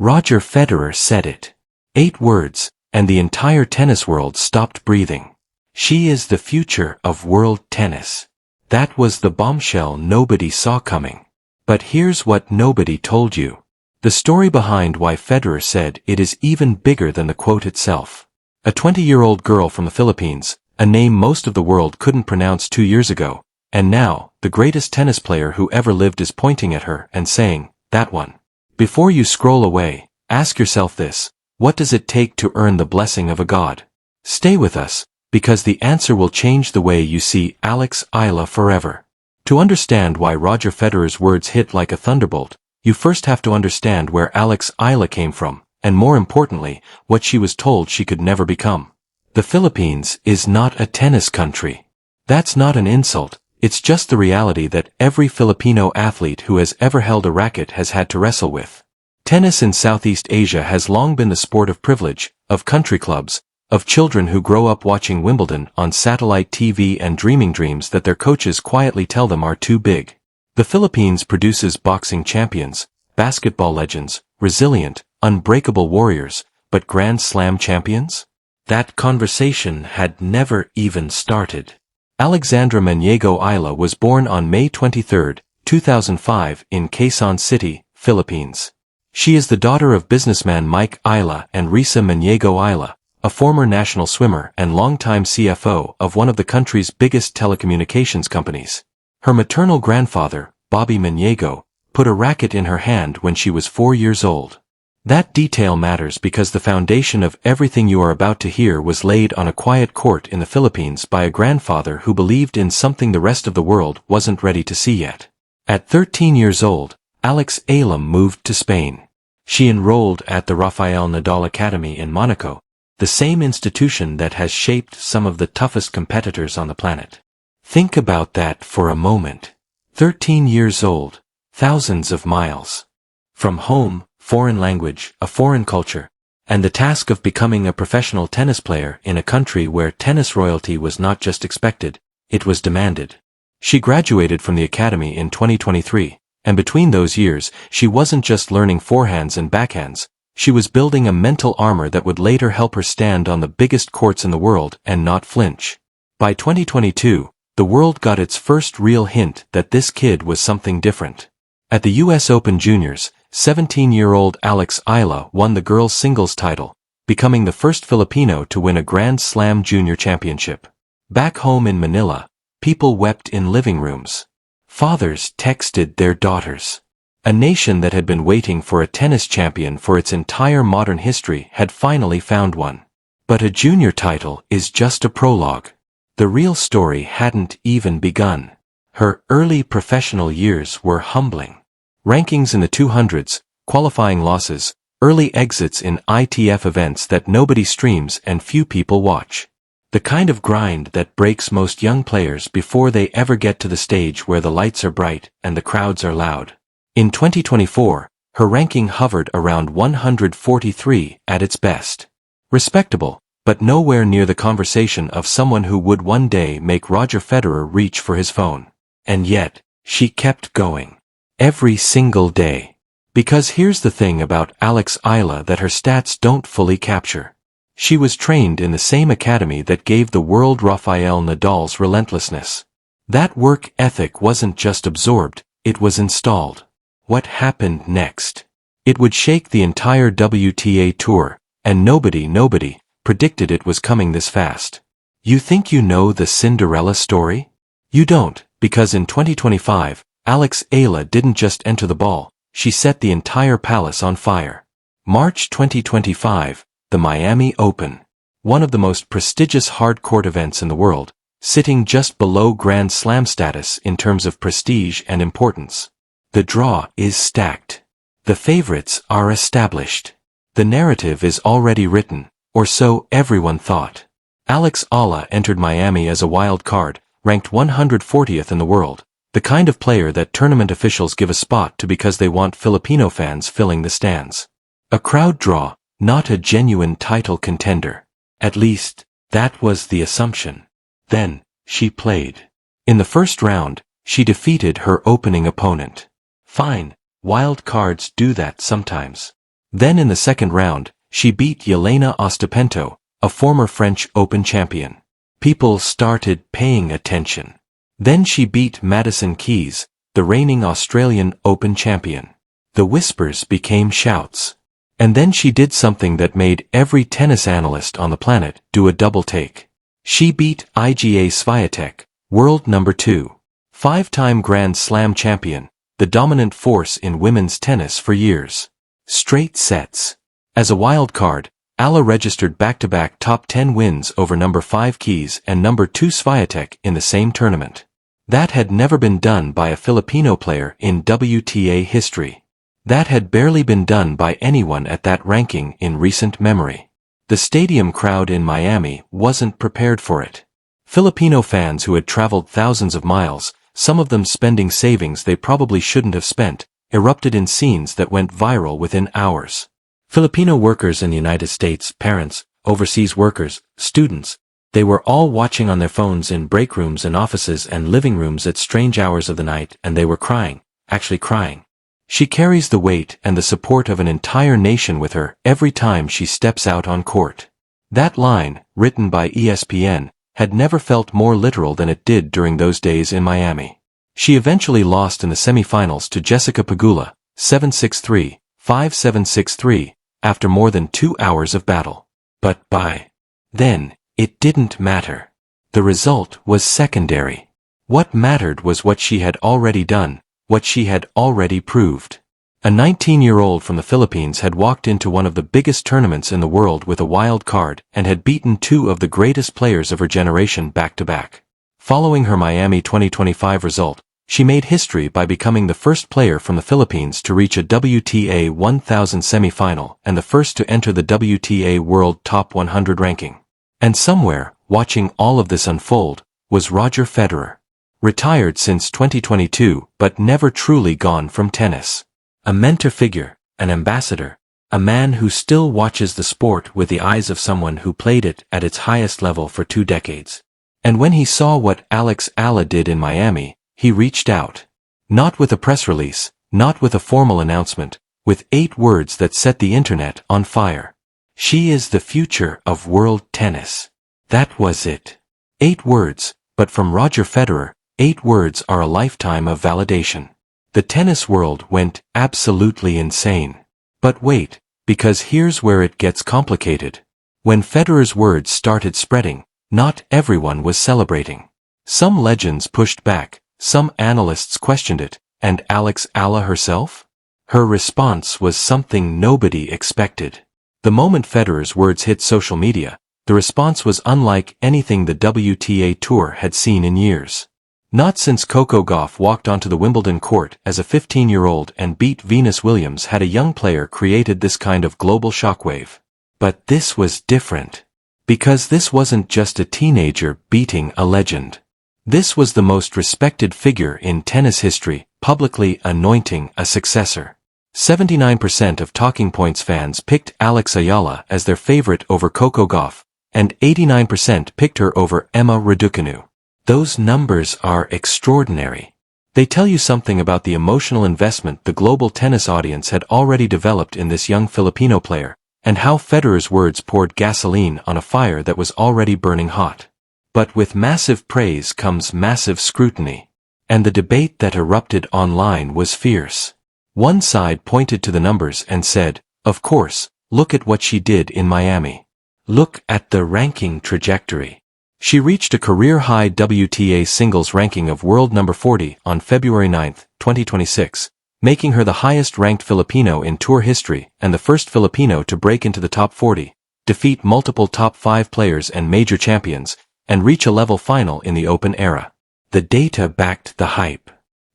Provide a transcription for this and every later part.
Roger Federer said it. 8 words, and the entire tennis world stopped breathing. She is the future of world tennis. That was the bombshell nobody saw coming. But here's what nobody told you. The story behind why Federer said it is even bigger than the quote itself. A 20-year-old girl from the Philippines, a name most of the world couldn't pronounce 2 years ago, and now, the greatest tennis player who ever lived is pointing at her and saying, "That one." Before you scroll away, ask yourself this: what does it take to earn the blessing of a god? Stay with us, because the answer will change the way you see Alex Eala forever. To understand why Roger Federer's words hit like a thunderbolt, you first have to understand where Alex Eala came from, and more importantly, what she was told she could never become. The Philippines is not a tennis country. That's not an insult, it's just the reality that every Filipino athlete who has ever held a racket has had to wrestle with. Tennis in Southeast Asia has long been the sport of privilege, of country clubs, of children who grow up watching Wimbledon on satellite TV and dreaming dreams that their coaches quietly tell them are too big. The Philippines produces boxing champions, basketball legends, resilient, unbreakable warriors, but Grand Slam champions? That conversation had never even started. Alexandra Maniego Eala was born on May 23, 2005 in Quezon City, Philippines. She is the daughter of businessman Mike Eala and Risa Maniego Eala, a former national swimmer and longtime CFO of one of the country's biggest telecommunications companies. Her maternal grandfather, Bobby Maniego, put a racket in her hand when she was 4 years old. That detail matters because the foundation of everything you are about to hear was laid on a quiet court in the Philippines by a grandfather who believed in something the rest of the world wasn't ready to see yet. At 13 years old, Alex Eala moved to Spain. She enrolled at the Rafael Nadal Academy in Monaco, the same institution that has shaped some of the toughest competitors on the planet. Think about that for a moment. 13 years old, thousands of miles from home, foreign language, a foreign culture, and the task of becoming a professional tennis player in a country where tennis royalty was not just expected, it was demanded. She graduated from the academy in 2023, and between those years, she wasn't just learning forehands and backhands, she was building a mental armor that would later help her stand on the biggest courts in the world and not flinch. By 2022, the world got its first real hint that this kid was something different. At the US Open Juniors, 17-year-old Alex Eala won the girls' singles title, becoming the first Filipino to win a Grand Slam Junior Championship. Back home in Manila, people wept in living rooms. Fathers texted their daughters. A nation that had been waiting for a tennis champion for its entire modern history had finally found one. But a junior title is just a prologue. The real story hadn't even begun. Her early professional years were humbling. Rankings in the 200s, qualifying losses, early exits in ITF events that nobody streams and few people watch. The kind of grind that breaks most young players before they ever get to the stage where the lights are bright and the crowds are loud. In 2024, her ranking hovered around 143 at its best. Respectable, but nowhere near the conversation of someone who would one day make Roger Federer reach for his phone. And yet, she kept going. Every single day. Because here's the thing about Alex Eala that her stats don't fully capture. She was trained in the same academy that gave the world Rafael Nadal's relentlessness. That work ethic wasn't just absorbed, it was installed. What happened next? It would shake the entire WTA Tour, and nobody predicted it was coming this fast. You think you know the Cinderella story? You don't, because in 2025, Alex Eala didn't just enter the ball, she set the entire palace on fire. March 2025, the Miami Open. One of the most prestigious hard-court events in the world, sitting just below Grand Slam status in terms of prestige and importance. The draw is stacked. The favorites are established. The narrative is already written, or so everyone thought. Alex Eala entered Miami as a wild card, ranked 140th in the world. The kind of player that tournament officials give a spot to because they want Filipino fans filling the stands. A crowd draw, not a genuine title contender. At least, that was the assumption. Then, she played. In the first round, she defeated her opening opponent. Fine, wild cards do that sometimes. Then in the second round, she beat Yelena Ostapenko, a former French Open champion. People started paying attention. Then she beat Madison Keys, the reigning Australian Open champion. The whispers became shouts. And then she did something that made every tennis analyst on the planet do a double take. She beat Iga Swiatek, world number 2. 5-time Grand Slam champion, the dominant force in women's tennis for years. Straight sets. As a wild card, Eala registered back-to-back top 10 wins over number 5 Keys and number 2 Swiatek in the same tournament. That had never been done by a Filipino player in WTA history. That had barely been done by anyone at that ranking in recent memory. The stadium crowd in Miami wasn't prepared for it. Filipino fans who had traveled thousands of miles, some of them spending savings they probably shouldn't have spent, erupted in scenes that went viral within hours. Filipino workers in the United States, parents, overseas workers, students, they were all watching on their phones in break rooms and offices and living rooms at strange hours of the night, and they were crying, actually crying. She carries the weight and the support of an entire nation with her every time she steps out on court. That line, written by ESPN, had never felt more literal than it did during those days in Miami. She eventually lost in the semifinals to Jessica Pegula, 7-6-3, 5-7-6-3, after more than 2 hours of battle. But by then, it didn't matter. The result was secondary. What mattered was what she had already done, what she had already proved. A 19-year-old from the Philippines had walked into one of the biggest tournaments in the world with a wild card and had beaten 2 of the greatest players of her generation back-to-back. Following her Miami 2025 result, she made history by becoming the first player from the Philippines to reach a WTA 1000 semifinal and the first to enter the WTA World Top 100 ranking. And somewhere, watching all of this unfold, was Roger Federer. Retired since 2022 but never truly gone from tennis. A mentor figure, an ambassador, a man who still watches the sport with the eyes of someone who played it at its highest level for 2 decades. And when he saw what Alex Eala did in Miami, he reached out. Not with a press release, not with a formal announcement, with 8 words that set the internet on fire. She is the future of world tennis. That was it. 8 words, but from Roger Federer, 8 words are a lifetime of validation. The tennis world went absolutely insane. But wait, because here's where it gets complicated. When Federer's words started spreading, not everyone was celebrating. Some legends pushed back, some analysts questioned it, and Alex Eala herself? Her response was something nobody expected. The moment Federer's words hit social media, the response was unlike anything the WTA Tour had seen in years. Not since Coco Gauff walked onto the Wimbledon court as a 15-year-old and beat Venus Williams had a young player created this kind of global shockwave. But this was different. Because this wasn't just a teenager beating a legend. This was the most respected figure in tennis history, publicly anointing a successor. 79% of Talking Points fans picked Alex Eala as their favorite over Coco Gauff, and 89% picked her over Emma Raducanu. Those numbers are extraordinary. They tell you something about the emotional investment the global tennis audience had already developed in this young Filipino player, and how Federer's words poured gasoline on a fire that was already burning hot. But with massive praise comes massive scrutiny. And the debate that erupted online was fierce. One side pointed to the numbers and said, of course, look at what she did in Miami. Look at the ranking trajectory. She reached a career-high WTA singles ranking of world number 40 on February 9, 2026, making her the highest-ranked Filipino in tour history and the first Filipino to break into the top 40, defeat multiple top 5 players and major champions, and reach a level final in the Open era. The data backed the hype.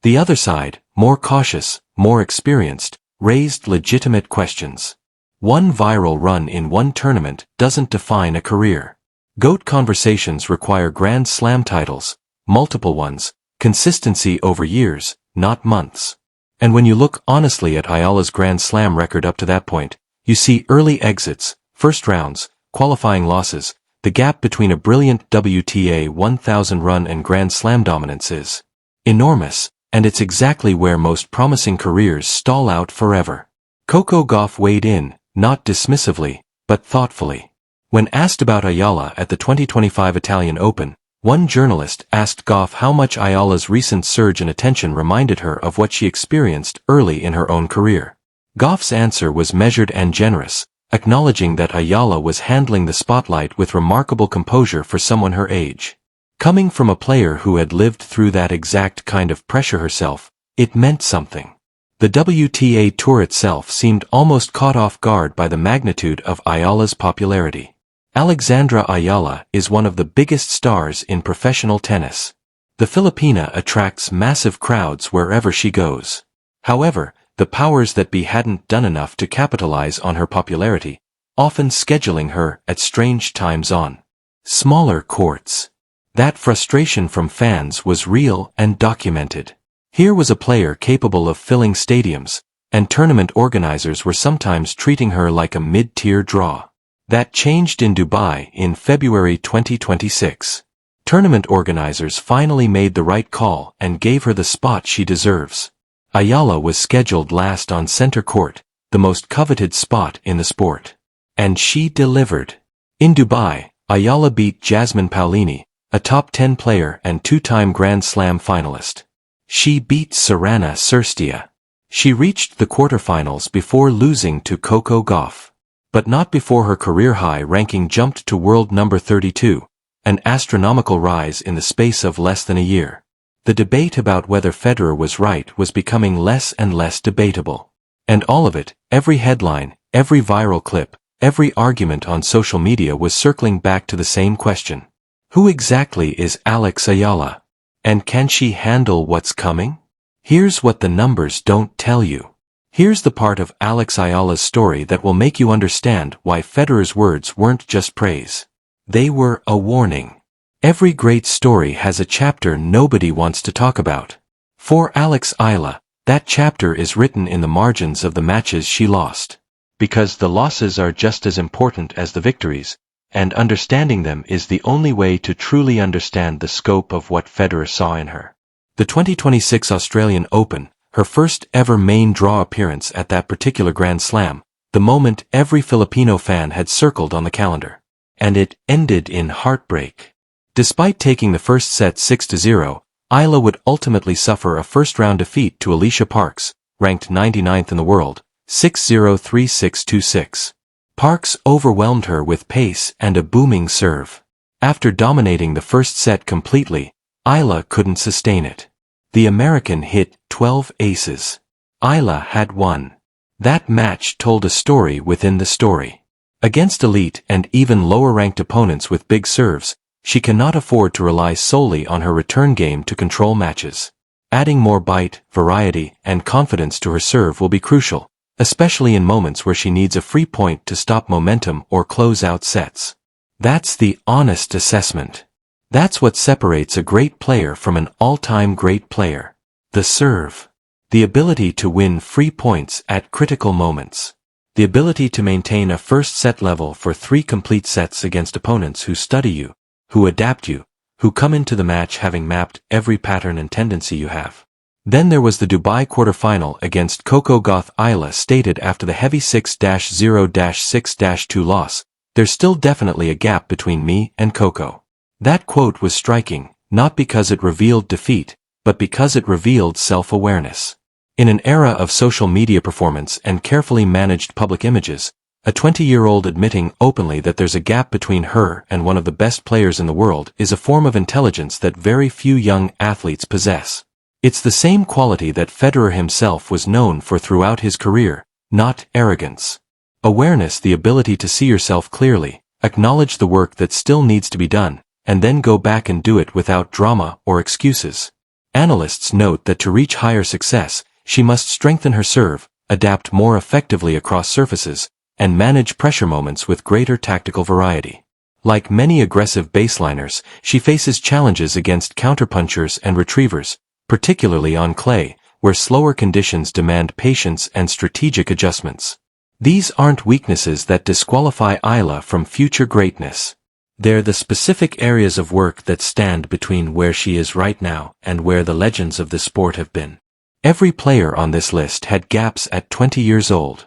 The other side, more cautious, more experienced, raised legitimate questions. One viral run in one tournament doesn't define a career. GOAT conversations require Grand Slam titles, multiple ones, consistency over years, not months. And when you look honestly at Eala's Grand Slam record up to that point, you see early exits, first rounds, qualifying losses. The gap between a brilliant WTA 1000 run and Grand Slam dominance is enormous, and it's exactly where most promising careers stall out forever. Coco Gauff weighed in, not dismissively, but thoughtfully. When asked about Eala at the 2025 Italian Open, one journalist asked Gauff how much Eala's recent surge in attention reminded her of what she experienced early in her own career. Gauff's answer was measured and generous, acknowledging that Eala was handling the spotlight with remarkable composure for someone her age. Coming from a player who had lived through that exact kind of pressure herself, it meant something. The WTA Tour itself seemed almost caught off guard by the magnitude of Eala's popularity. Alexandra Eala is one of the biggest stars in professional tennis. The Filipina attracts massive crowds wherever she goes. However, the powers that be hadn't done enough to capitalize on her popularity, often scheduling her at strange times on smaller courts. That frustration from fans was real and documented. Here was a player capable of filling stadiums, and tournament organizers were sometimes treating her like a mid-tier draw. That changed in Dubai in February 2026. Tournament organizers finally made the right call and gave her the spot she deserves. Eala was scheduled last on center court, the most coveted spot in the sport. And she delivered. In Dubai, Eala beat Jasmine Paolini, a top 10 player and two-time Grand Slam finalist. She beat Sorana Cîrstea. She reached the quarterfinals before losing to Coco Gauff. But not before her career-high ranking jumped to world number 32, an astronomical rise in the space of less than a year. The debate about whether Federer was right was becoming less and less debatable. And all of it, every headline, every viral clip, every argument on social media was circling back to the same question. Who exactly is Alex Eala? And can she handle what's coming? Here's what the numbers don't tell you. Here's the part of Alex Eala's story that will make you understand why Federer's words weren't just praise. They were a warning. Every great story has a chapter nobody wants to talk about. For Alex Eala, that chapter is written in the margins of the matches she lost. Because the losses are just as important as the victories, and understanding them is the only way to truly understand the scope of what Federer saw in her. The 2026 Australian Open, her first ever main draw appearance at that particular Grand Slam, the moment every Filipino fan had circled on the calendar. And it ended in heartbreak. Despite taking the first set 6-0, Eala would ultimately suffer a first-round defeat to Alicia Parks, ranked 99th in the world, 6-0, 3-6, 2-6. Parks overwhelmed her with pace and a booming serve. After dominating the first set completely, Eala couldn't sustain it. The American hit 12 aces. Eala had won. That match told a story within the story. Against elite and even lower-ranked opponents with big serves, she cannot afford to rely solely on her return game to control matches. Adding more bite, variety, and confidence to her serve will be crucial, especially in moments where she needs a free point to stop momentum or close out sets. That's the honest assessment. That's what separates a great player from an all-time great player. The serve. The ability to win free points at critical moments. The ability to maintain a first set level for 3 complete sets against opponents who study you, who adapt you, who come into the match having mapped every pattern and tendency you have. Then there was the Dubai quarterfinal against Coco Gauff. Eala stated after the heavy 6-0-6-2 loss, "There's still definitely a gap between me and Coco." That quote was striking, not because it revealed defeat, but because it revealed self-awareness. In an era of social media performance and carefully managed public images, a 20-year-old admitting openly that there's a gap between her and one of the best players in the world is a form of intelligence that very few young athletes possess. It's the same quality that Federer himself was known for throughout his career, not arrogance. Awareness, the ability to see yourself clearly, acknowledge the work that still needs to be done, and then go back and do it without drama or excuses. Analysts note that to reach higher success, she must strengthen her serve, adapt more effectively across surfaces, and manage pressure moments with greater tactical variety. Like many aggressive baseliners, she faces challenges against counterpunchers and retrievers, particularly on clay, where slower conditions demand patience and strategic adjustments. These aren't weaknesses that disqualify Eala from future greatness. They're the specific areas of work that stand between where she is right now and where the legends of the sport have been. Every player on this list had gaps at 20 years old.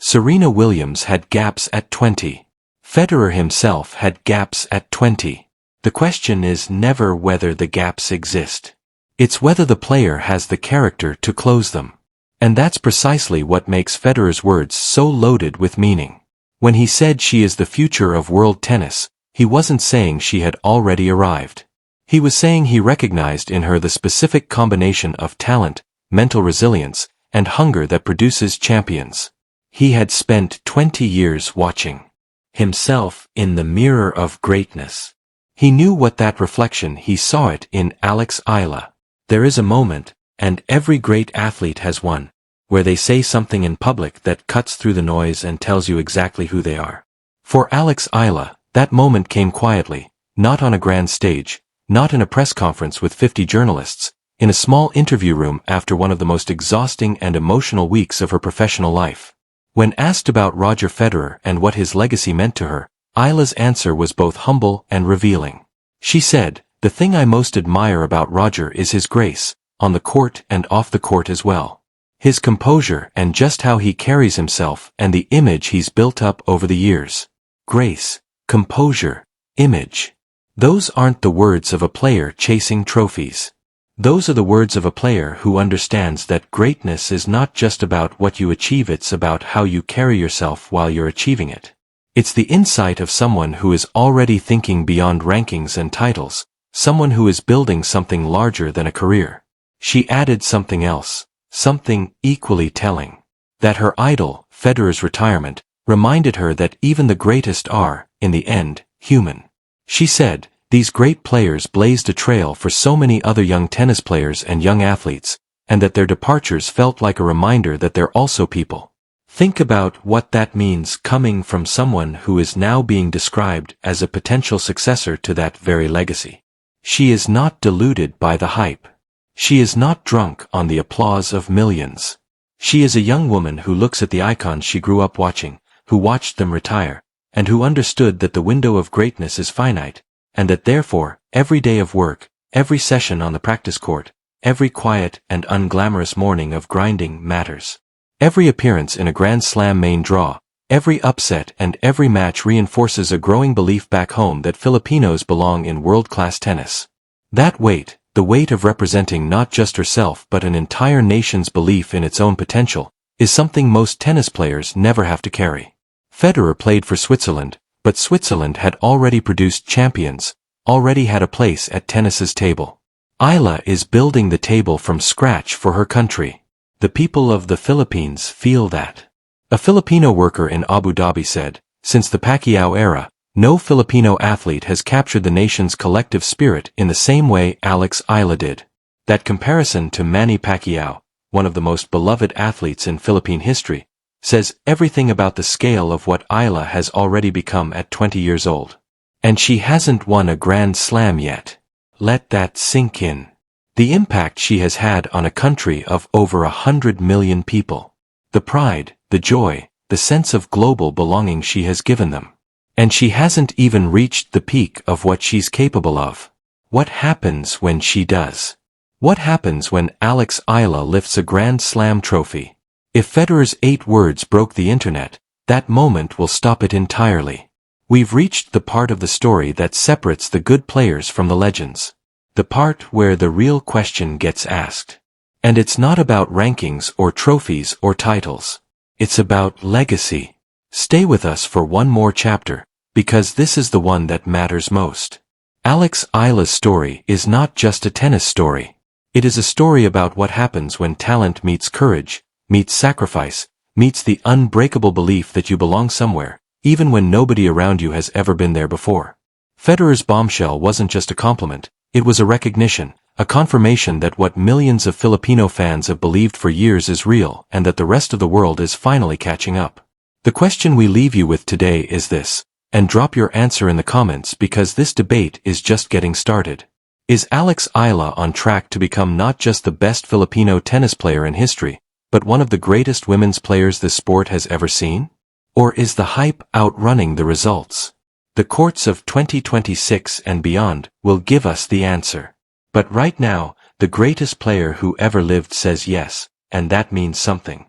Serena Williams had gaps at 20. Federer himself had gaps at 20. The question is never whether the gaps exist. It's whether the player has the character to close them. And that's precisely what makes Federer's words so loaded with meaning. When he said she is the future of world tennis, he wasn't saying she had already arrived. He was saying he recognized in her the specific combination of talent, mental resilience, and hunger that produces champions. He had spent 20 years watching himself in the mirror of greatness. He knew what that reflection, he saw it in Alex Eala. There is a moment, and every great athlete has one, where they say something in public that cuts through the noise and tells you exactly who they are. For Alex Eala, that moment came quietly, not on a grand stage, not in a press conference with 50 journalists, in a small interview room after one of the most exhausting and emotional weeks of her professional life. When asked about Roger Federer and what his legacy meant to her, Eala's answer was both humble and revealing. She said, "The thing I most admire about Roger is his grace, on the court and off the court as well. His composure and just how he carries himself and the image he's built up over the years." Grace, composure, image. Those aren't the words of a player chasing trophies. Those are the words of a player who understands that greatness is not just about what you achieve, it's about how you carry yourself while you're achieving it. It's the insight of someone who is already thinking beyond rankings and titles, someone who is building something larger than a career. She added something else, something equally telling. That her idol, Federer's retirement, reminded her that even the greatest are, in the end, human. She said, "These great players blazed a trail for so many other young tennis players and young athletes, and that their departures felt like a reminder that they're also people." Think about what that means coming from someone who is now being described as a potential successor to that very legacy. She is not deluded by the hype. She is not drunk on the applause of millions. She is a young woman who looks at the icons she grew up watching, who watched them retire, and who understood that the window of greatness is finite, and that therefore, every day of work, every session on the practice court, every quiet and unglamorous morning of grinding matters. Every appearance in a Grand Slam main draw, every upset and every match reinforces a growing belief back home that Filipinos belong in world-class tennis. That weight, the weight of representing not just herself but an entire nation's belief in its own potential, is something most tennis players never have to carry. Federer played for Switzerland, but Switzerland had already produced champions, already had a place at tennis's table. Eala is building the table from scratch for her country. The people of the Philippines feel that. A Filipino worker in Abu Dhabi said, "Since the Pacquiao era, no Filipino athlete has captured the nation's collective spirit in the same way Alex Eala did." That comparison to Manny Pacquiao, one of the most beloved athletes in Philippine history, says everything about the scale of what Eala has already become at 20 years old. And she hasn't won a Grand Slam yet. Let that sink in. The impact she has had on a country of over 100 million people. The pride, the joy, the sense of global belonging she has given them. And she hasn't even reached the peak of what she's capable of. What happens when she does? What happens when Alex Eala lifts a Grand Slam trophy? If Federer's 8 words broke the internet, that moment will stop it entirely. We've reached the part of the story that separates the good players from the legends. The part where the real question gets asked. And it's not about rankings or trophies or titles. It's about legacy. Stay with us for one more chapter, because this is the one that matters most. Alex Eala's story is not just a tennis story. It is a story about what happens when talent meets courage, meets sacrifice, meets the unbreakable belief that you belong somewhere, even when nobody around you has ever been there before. Federer's bombshell wasn't just a compliment, it was a recognition, a confirmation that what millions of Filipino fans have believed for years is real and that the rest of the world is finally catching up. The question we leave you with today is this, and drop your answer in the comments because this debate is just getting started. Is Alex Eala on track to become not just the best Filipino tennis player in history, but one of the greatest women's players this sport has ever seen? Or is the hype outrunning the results? The courts of 2026 and beyond will give us the answer. But right now, the greatest player who ever lived says yes, and that means something.